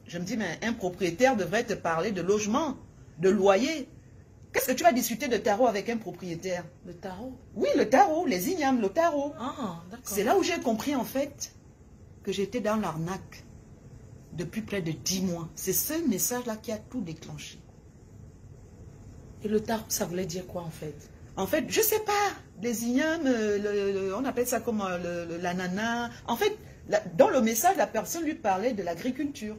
Je me dis, mais un propriétaire devrait te parler de logement, de loyer. Qu'est-ce que tu vas discuter de tarot avec un propriétaire? Le tarot? Oui, le tarot, les ignames, le tarot. Ah, d'accord. C'est là où j'ai compris en fait que j'étais dans l'arnaque depuis près de 10 mois. C'est ce message-là qui a tout déclenché. Et le tarot, ça voulait dire quoi en fait? En fait, je sais pas, les ignames, on appelle ça comme l'ananas. En fait, dans le message, la personne lui parlait de l'agriculture.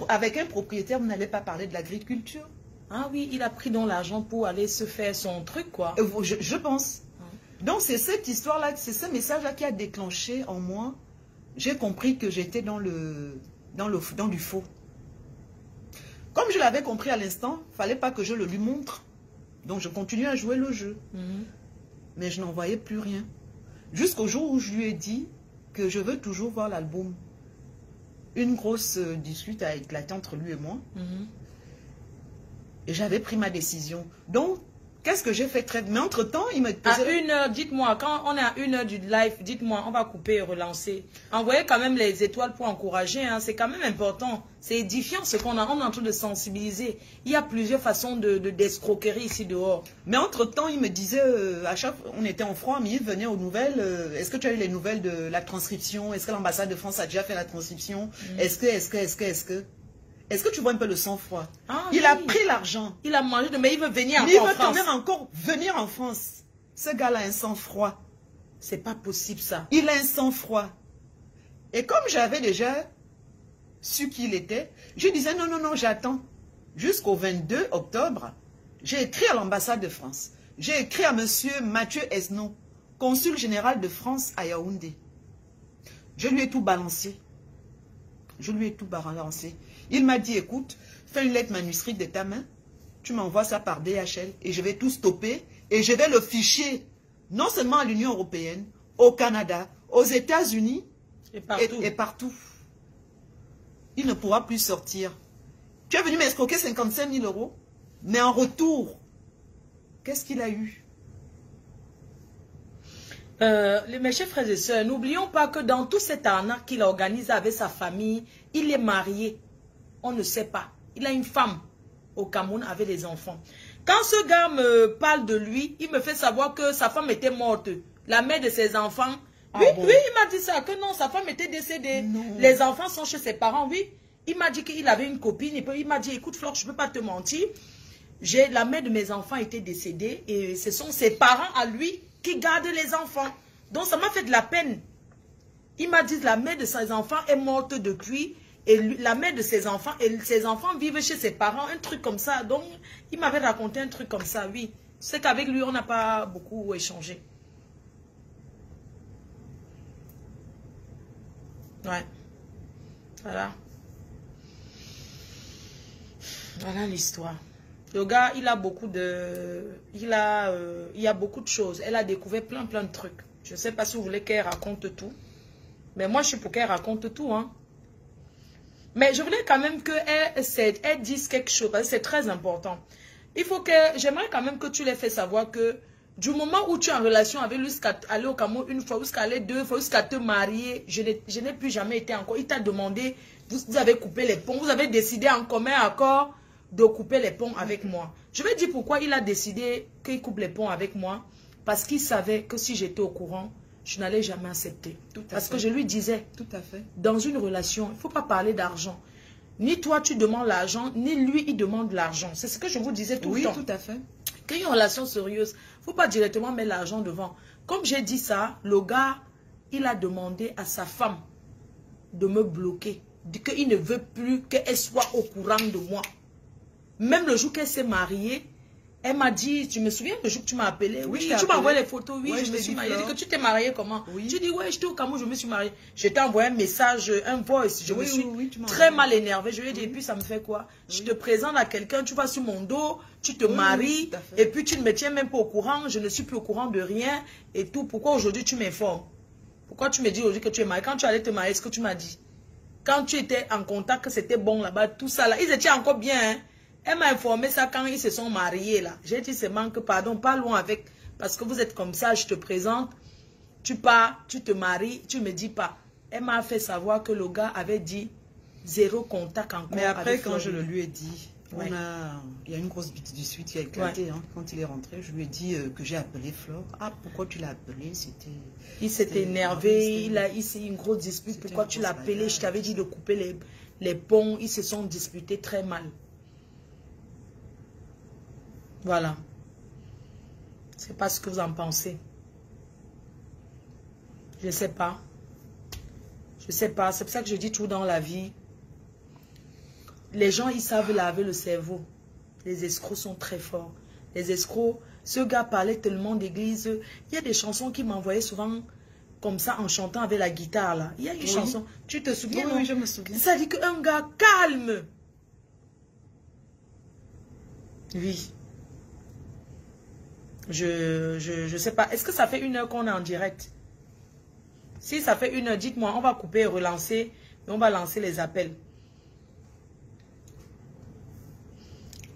Avec un propriétaire, vous n'allez pas parler de l'agriculture. Ah oui, il a pris dans l'argent pour aller se faire son truc, quoi. Je pense. Donc, c'est cette histoire-là, c'est ce message-là qui a déclenché en moi. J'ai compris que j'étais dans du faux. Comme je l'avais compris à l'instant, il ne fallait pas que je le lui montre. Donc, je continuais à jouer le jeu. Mais je n'en voyais plus rien. Jusqu'au jour où je lui ai dit que je veux toujours voir l'album. Une grosse dispute a éclaté entre lui et moi. Et j'avais pris ma décision. Donc, qu'est-ce que j'ai fait? Mais entre-temps, il me posait... À 1 heure, dites-moi, quand on est à 1 heure du live, dites-moi, on va couper et relancer. Envoyez quand même les étoiles pour encourager, hein, c'est quand même important. C'est édifiant ce qu'on a, on est en train de sensibiliser. Il y a plusieurs façons d'escroquerie ici dehors. Mais entre-temps, il me disait, à chaque fois, on était en froid, mais il venait aux nouvelles. Est-ce que tu as eu les nouvelles de la transcription? Est-ce que l'ambassade de France a déjà fait la transcription? Est-ce que Est-ce que tu vois un peu le sang-froid? Il a pris l'argent. Il a mangé, mais il veut venir encore en France. Il veut quand même encore venir en France. Ce gars-là a un sang-froid. C'est pas possible ça. Il a un sang-froid. Et comme j'avais déjà su qui il était, je disais non, j'attends. Jusqu'au 22 octobre, j'ai écrit à l'ambassade de France. J'ai écrit à monsieur Mathieu Esnault, consul général de France à Yaoundé. Je lui ai tout balancé. Il m'a dit, écoute, fais une lettre manuscrite de ta main, tu m'envoies ça par DHL et je vais tout stopper et je vais le ficher non seulement à l'Union européenne, au Canada, aux États-Unis et partout. Il ne pourra plus sortir. Tu es venu m'escroquer 55 000 €, mais en retour, qu'est-ce qu'il a eu? Mes chers frères et sœurs, n'oublions pas que dans tout cet arnaque qu'il organise avec sa famille, il est marié. On ne sait pas. Il a une femme au Cameroun avec des enfants. Quand ce gars me parle de lui, il me fait savoir que sa femme était morte. La mère de ses enfants. Oui, il m'a dit ça, que non, sa femme était décédée. Non. Les enfants sont chez ses parents, oui. Il m'a dit qu'il avait une copine. Il m'a dit, écoute Flore, je ne peux pas te mentir. La mère de mes enfants était décédée et ce sont ses parents à lui qui gardent les enfants. Donc ça m'a fait de la peine. Il m'a dit la mère de ses enfants est morte depuis et la mère de ses enfants et ses enfants vivent chez ses parents, un truc comme ça. Donc il m'avait raconté un truc comme ça, oui. C'est qu'avec lui on n'a pas beaucoup échangé. Ouais. Voilà. Voilà l'histoire. Le gars, il a beaucoup de... il y a beaucoup de choses. Elle a découvert plein de trucs. Je ne sais pas si vous voulez qu'elle raconte tout. Mais moi, je suis pour qu'elle raconte tout. Hein. Mais je voulais quand même qu'elle dise quelque chose. C'est très important. J'aimerais quand même que tu les fais savoir que du moment où tu es en relation avec lui, jusqu'à aller au Cameroun une fois, jusqu'à aller 2 fois, jusqu'à te marier, je n'ai plus jamais été encore. Il t'a demandé, vous avez coupé les ponts, vous avez décidé en commun accord de couper les ponts avec moi. Je vais dire pourquoi il a décidé qu'il coupe les ponts avec moi. Parce qu'il savait que si j'étais au courant, je n'allais jamais accepter. Parce que je lui disais, dans une relation, il ne faut pas parler d'argent. Ni toi, tu demandes l'argent, ni lui, il demande l'argent. C'est ce que je vous disais tout le temps. Oui, tout à fait. Qu'il y ait une relation sérieuse, il ne faut pas directement mettre l'argent devant. Comme j'ai dit ça, le gars, il a demandé à sa femme de me bloquer. Qu'il ne veut plus qu'elle soit au courant de moi. Même le jour qu'elle s'est mariée, elle m'a dit, tu me souviens le jour que tu m'as appelé? Oui, tu m'as envoyé les photos, oui, je me suis mariée. Que tu t'es mariée comment? Tu dis, ouais, j'étais au Cameroun, je me suis mariée. Je t'ai envoyé un message, un voice, je me suis très mal énervée. Je lui ai dit, et puis ça me fait quoi? Je te présente à quelqu'un, tu vas sur mon dos, tu te maries, et puis tu ne me tiens même pas au courant, je ne suis plus au courant de rien, et tout. Pourquoi aujourd'hui tu m'informes? Pourquoi tu me dis aujourd'hui que tu es mariée? Quand tu allais te marier, ce que tu m'as dit? Quand tu étais en contact, que c'était bon là-bas, tout ça là, ils étaient encore bien, hein? Elle m'a informé ça quand ils se sont mariés là. J'ai dit seulement que pardon, pas loin avec. Parce que vous êtes comme ça, je te présente. Tu pars, tu te maries, tu me dis pas. Elle m'a fait savoir que le gars avait dit, zéro contact encore. Mais après, avec quand je Florine. le lui ai dit, il y a une grosse bite du suite qui a éclaté. Hein. Quand il est rentré, je lui ai dit que j'ai appelé Flore. Ah, pourquoi tu l'as appelé? Il s'était énervé, il s'est une grosse dispute. Pourquoi tu l'as appelé? Je t'avais dit de couper les ponts. Ils se sont disputés très mal. Voilà. C'est pas ce que vous en pensez. Je sais pas. Je sais pas. C'est pour ça que je dis tout dans la vie. Les gens, ils savent laver le cerveau. Les escrocs sont très forts. Les escrocs, ce gars parlait tellement d'église. Il y a des chansons qui m'envoyaient souvent comme ça en chantant avec la guitare là. Il y a une chanson. Tu te souviens? Oui, je me souviens. Ça dit qu'un gars calme. Oui. Je sais pas. Est-ce que ça fait 1 heure qu'on est en direct? Si ça fait 1 heure, dites-moi. On va couper et relancer. Et on va lancer les appels.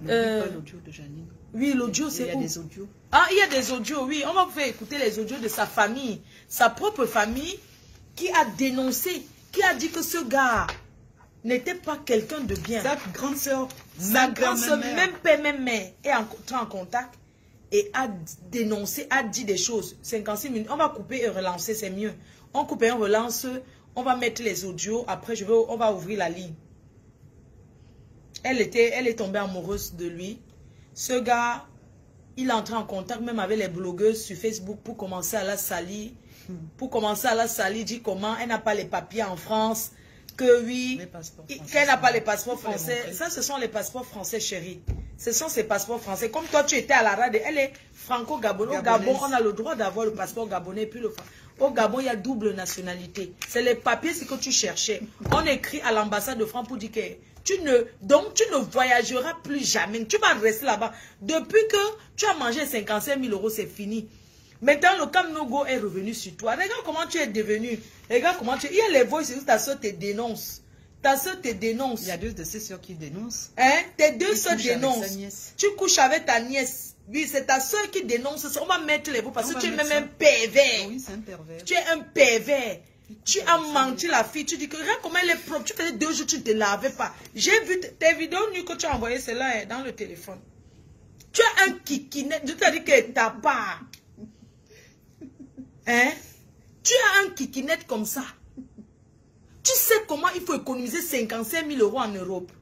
Pas l'audio de Janine. Oui, l'audio, c'est où? Il y a des audios. Ah, il y a des audios, oui. On va vous faire écouter les audios de sa famille. Sa propre famille qui a dénoncé, qui a dit que ce gars n'était pas quelqu'un de bien. Sa grande soeur, Sa grande soeur, même père, même mère, est en contact et a dénoncé, a dit des choses. 56 minutes. On va couper et relancer, c'est mieux. On coupe et on relance. On va mettre les audios. Après, on va ouvrir la ligne. Elle est tombée amoureuse de lui. Ce gars, il est entré en contact même avec les blogueuses sur Facebook pour commencer à la salir. Pour commencer à la salir, dit comment elle n'a pas les papiers en France. Que oui, qu'elle n'a pas les passeports français. Ça, ce sont les passeports français, chérie. Ce sont ces passeports français. Comme toi, tu étais à la radio, elle est franco-gabonais. Au Gabon, on a le droit d'avoir le passeport gabonais. Puis au Gabon, il y a double nationalité. C'est les papiers, ce que tu cherchais. On écrit à l'ambassade de France pour dire que donc tu ne voyageras plus jamais. Tu vas rester là-bas. Depuis que tu as mangé 55 000 euros, c'est fini. Maintenant, le Kamnogo est revenu sur toi. Regarde comment tu es devenu. Regarde comment tu es. Il y a les voix sur ta soeur te dénonce. Ta soeur te dénonce. Il y a 2 de ses soeurs qui dénoncent. Hein? Tes 2 soeurs dénoncent. Tu couches avec ta nièce. Oui, c'est ta soeur qui dénonce. On va mettre les voix parce que tu es même un pervers. Oui, c'est un pervers. Tu es un pervers. Tu as menti la fille. Tu dis que regarde comment elle est propre. Tu faisais 2 jours, tu ne te lavais pas. J'ai vu tes vidéos nues que tu as envoyées. C'est là dans le téléphone. Tu as un kikinet. Je t'ai dit que t'as pas. Hein? Tu as un kikinette comme ça. Tu sais comment il faut économiser 55 000 euros en Europe.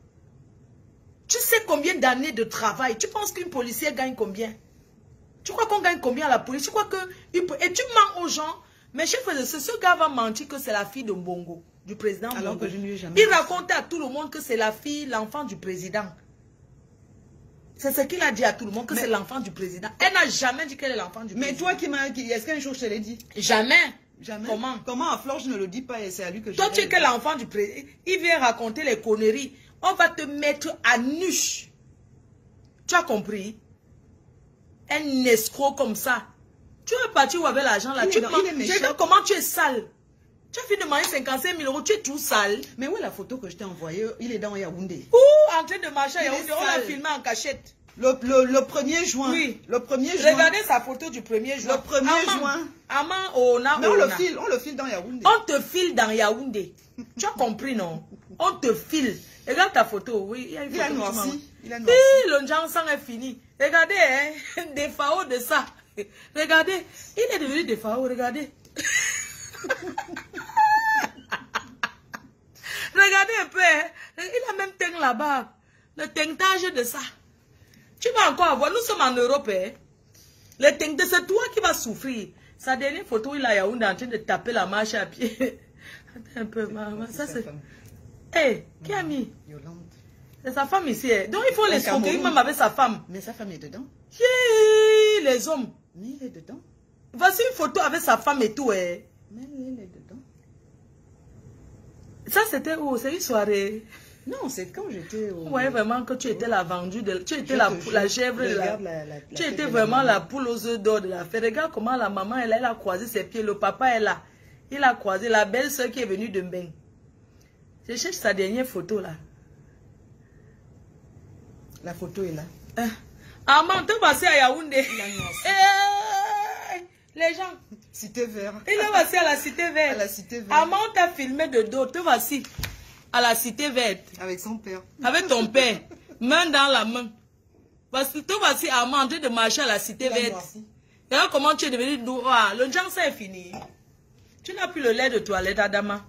Tu sais combien d'années de travail. Tu penses qu'une policière gagne combien? Tu crois qu'on gagne combien à la police? Tu crois que... Et tu mens aux gens. Mais chef de ce gars va mentir que c'est la fille de Mbongo, du président Mbongo. Alors que je ne lui ai jamais Il racontait à tout le monde que c'est la fille, l'enfant du président. C'est ce qu'il a dit à tout le monde, que c'est l'enfant du président. Elle n'a jamais dit qu'elle est l'enfant du président. Mais toi qui m'as... Est-ce qu'un jour je te l'ai dit? Jamais. Jamais. Comment? Comment à Flore je ne le dis pas et c'est à lui que je... Toi tu es que l'enfant du président. Il vient raconter les conneries. On va te mettre à nu. Tu as compris? Un escroc comme ça. Tu es parti où avec l'argent là? Tu regarde comment tu es sale. Tu as fini de manger 55 000 euros, tu es tout sale. Mais où est la photo que je t'ai envoyée? Il est dans Yaoundé. Où? En train de marcher à Yaoundé, on l'a filmé en cachette. Le 1er juin. Oui. Le 1er juin. Regardez sa photo du 1er juin. Le 1er juin. Mais on le file dans Yaoundé. On te file dans Yaoundé. Tu as compris, non? On te file. Regarde ta photo, oui. Il a noirci. Oui, le Jansan est fini. Regardez, hein, des FAO de ça. Regardez, il est devenu des FAO, regardez. Regardez un peu, hein. Il a même teint là-bas. Le teintage de ça. Tu vas encore avoir, nous sommes en Europe, hein. Le teintage, c'est toi qui vas souffrir. Sa dernière photo, il a Yaoundé en train de taper la marche à pied. Attends un peu, maman. Ça c'est... Hé, qui a mis? Yolande. C'est sa femme ici. Hein. Donc il faut les escroquer même avec sa femme. Mais sa femme est dedans. Les hommes. Mais il est dedans. Voici une photo avec sa femme et tout. Hein. Mais elle est dedans. Ça c'était où? C'est une soirée. Non, c'est quand j'étais au... Ouais, vraiment que tu étais la vendue. Tu étais la chèvre. Tu étais vraiment la poule aux œufs d'or de la fête. Regarde comment la maman, elle a croisé ses pieds. Le papa est là. Il a croisé la belle-sœur qui est venue de Mbeng. Je cherche sa dernière photo là. La photo est là. Amant, te passé à Yaoundé. Les gens. Cité verte. Il est passé à la cité verte. À la cité verte. Amant t'a filmé de dos. Te voici. à la cité verte. Avec son père. Avec ton père. Main dans la main. Parce que toi, voici à manger de marcher à la cité verte. Regarde comment tu es devenu noir. Le genre, ça est fini. Tu n'as plus le lait de toilette, Adama.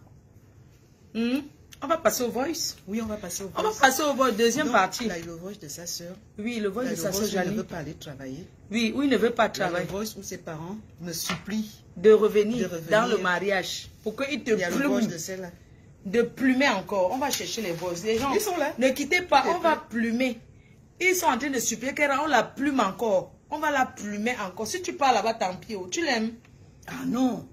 On va passer au voice. Oui, on va passer au voice. On va passer au voice, deuxième partie. Là, le voice de sa soeur. Oui, le voice de sa soeur Janie. Il ne veut pas aller travailler. Oui, il ne veut pas travailler. Le voice où ses parents me supplient de revenir dans le mariage. Pour qu'il te plume. De plumer encore. On va chercher les voices. Les gens, ils sont là. Ne quittez pas, on va plumer. Ils sont en train de supplier qu'on la plume encore. On va la plumer encore. Si tu pars là-bas, tant pis. Tu l'aimes? Ah non.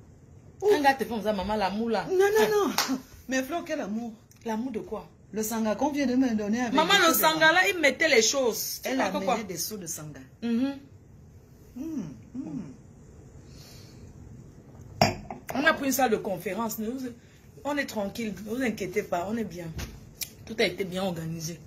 Un gars te fait comme ça, maman, l'amour là. Non, non, non. Mais Flo, quel amour? L'amour de quoi? Le sanga qu'on vient de me donner avec... Maman, le sanga là, il mettait les choses. Elle a amené des seaux de sanga. On a pris une salle de conférence. On est tranquille. Ne vous inquiétez pas. On est bien. Tout a été bien organisé.